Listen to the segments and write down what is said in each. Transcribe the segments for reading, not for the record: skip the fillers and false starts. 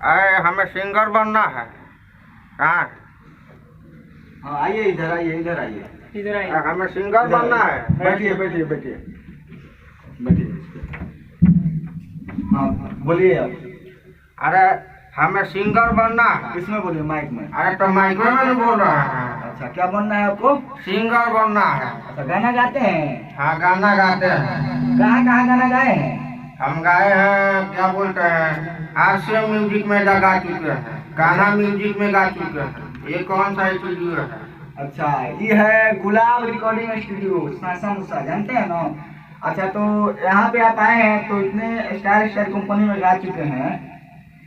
अरे हमें सिंगर बनना है। हाँ हाँ आइए, इधर आइए, इधर आइए, इधर आइए। हमें सिंगर बनना है। बैठिए बैठिए बैठिए बैठिए। हाँ बोलिए आप। अरे हमें सिंगर बनना है। किसमें बोलिए? माइक में। अरे तो माइक में नहीं बोल रहे हैं। अच्छा, क्या बनना है आपको? सिंगर बनना है। अच्छा, गाना गाते हैं? हाँ गाना गाते हैं। कहाँ कहाँ गाना गाए हैं? हम गाए हैं, क्या बोलते हैं, आरसीएम म्यूजिक में गा चुके हैं, गाना म्यूजिक में गा चुके हैं। ये कौन सा स्टूडियो है? अच्छा, ये है गुलाब रिकॉर्डिंग स्टूडियो, सासा जानते हैं ना? अच्छा, तो यहाँ पे आप आए हैं तो इतने स्टार कंपनी में गा चुके हैं।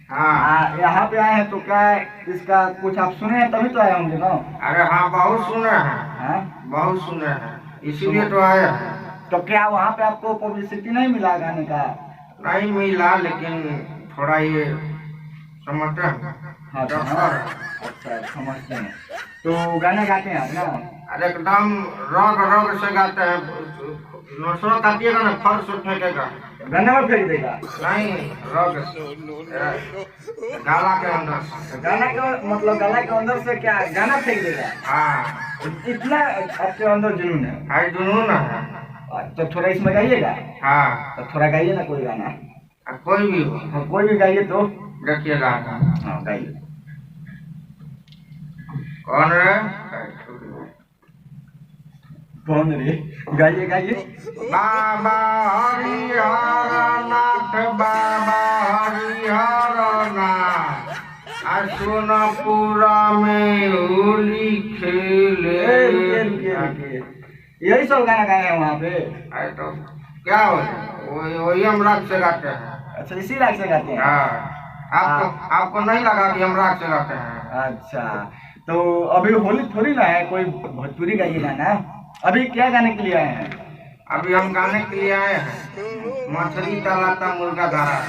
हाँ यहाँ पे आए हैं तो क्या इसका कुछ आप सुने हैं तभी तो आए होंगे ना? अरे हाँ बहुत सुने हैं। हाँ? बहुत सुने हैं, इसीलिए तो आए हैं। तो क्या वहाँ पे आपको पब्लिसिटी नहीं मिला गाने का? नहीं मिला, लेकिन थोड़ा ये समझते हैं। हाँ तो अच्छा समझते हैं। तो गाना गाते हैं आप ना? अरे एकदम रग रग से गाते हैं। नसवा काटिएगा ना, फर्श फेंकेगा। गाना में फेंक देगा? नहीं, रग गाला के अंदर से। गाना के मतलब गाना के अंदर से क्या गाना फेंक देगा? हाँ इतना आपके अंदर जुनून है? है, जुनून है। तो थोड़ा इसमें गाइएगा। हाँ तो थोड़ा गाइए ना कोई गाना। कोई भी हो, हाँ, कोई भी गाइए तो। देखिएगा। हाँ गाइए। कौन रे? कौन रे? गाइए गाइए। बाबा हरिहर नाथ, बाबा हरिहर नाथ, सोनपुरा में होली खेले। यही सब गाना गाए हैं वहाँ पे? अरे तो क्या हो, वही हम राग से गाते हैं। अच्छा, इसी राग से गाते हैं? हाँ, आपको नहीं लगा कि हम राग से गाते हैं? अच्छा, तो अभी होली थोड़ी ना है, कोई भोजपुरी गाइए गाना। अभी क्या गाने के लिए आए हैं? अभी हम गाने के लिए आए हैं मछली तलाता मुर्गा धारा।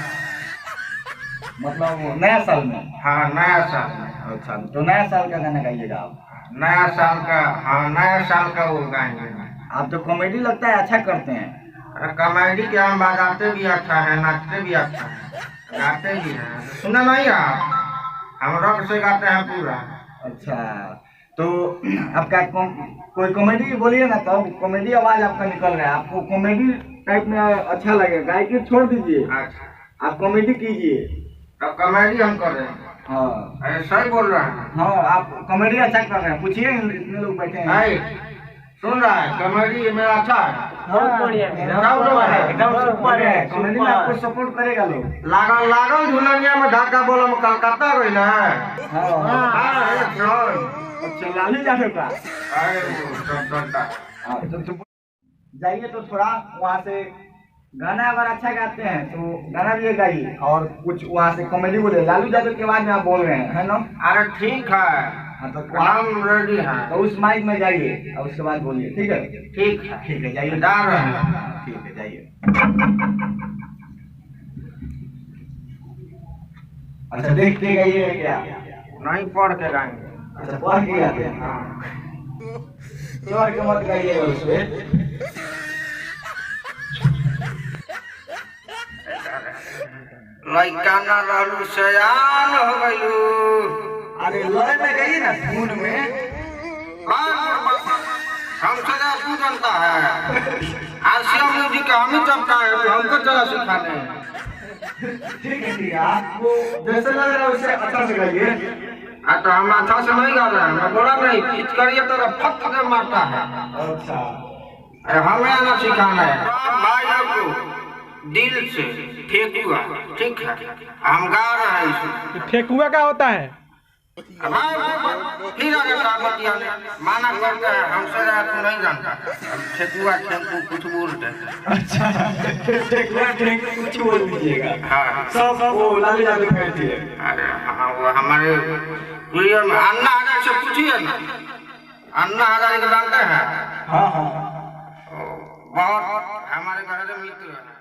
मतलब नया साल में? हाँ नया साल में। अच्छा, तो नया साल का गाना गाइएगा आप? नया साल का, हाँ नया साल का वो गाएंगे। आप तो कॉमेडी लगता है अच्छा करते हैं। अरे कॉमेडी क्या, हम बजाते भी अच्छा है, नाचते भी अच्छा है, गाते भी हैं। सुना नहीं आप, हम रग से गाते हैं पूरा। अच्छा, तो आपका कोई कॉमेडी बोलिए ना, तो कॉमेडी आवाज आपका निकल रहा है, आपको कॉमेडी टाइप में अच्छा लगेगा। गायकी छोड़ दीजिए, अच्छा आप कॉमेडी कीजिए। तो कॉमेडी हम कर रहे हैं। हाँ अरे सही बोल रहे हैं। हाँ, आप कॉमेडी अच्छा कर रहे हैं। पूछिए, इतने लोग बैठे हैं। सुन रहा है, कॉमेडी मेरा अच्छा है। एकदम सुपर है, कॉमेडी में आपको सपोर्ट करेगा लोग। लागल लागल झुलनिया में ढाका बोला में कलकत्ता गई ना। अच्छा, लालू यादव का। अरे वो सब चलता। तो जाइए तो थोड़ा वहाँ से गाना अगर अच्छा गाते हैं तो गाना भी गाइए, और कुछ वहाँ से कॉमेडी बोले। लालू यादव के बाद में आप बोल रहे हैं, है ना? अरे ठीक है। हाँ, तो हम रेडी हैं। तो उस माइक में जाइए और उसके बाद बोलिए, ठीक है? ठीक है, ठीक है, जाइए। जा रहे हैं। ठीक है, जाइए। अच्छा, देखते गाइए क्या? नहीं पढ़ के गाएंगे। अच्छा, पढ़ के गाते हैं? हाँ। पढ़ के मत गाइए उसमें। लड़का ना रहलू सयान हो गइलू। अरे लय में गाइए ना, धुन में। हमसे ना तू जानता है, आरसीएम म्यूजिक हम ही चलता है, तो हमको चला सिखाने। ठीक है, आपको जैसे लग रहा है उससे अच्छा से गाइए। तो हम अच्छा से नहीं गा रहे हैं, मैं बोला नहीं, पिच करिए तो फट से मारता है। अच्छा, हमें आना सिखाना है भाई को दिल से फेंकुआ, ठीक है? हम गा रहे हैं इसमें। फेंकुआ क्या होता है? फिर आगे का बतिया माना करते हैं, हमसे तू नहीं जानता। फेंकुआ फेंकू कुछ बोलते हैं। अच्छा, कुछ बोल दीजिएगा। हाँ सब वो लालू यादव कहते हैं। अरे हाँ, वो हमारे प्रिय में अन्ना हजारे से पूछिए ना, अन्ना हजारे को जानते हैं? हाँ हाँ, बहुत हमारे घर में मित्र है।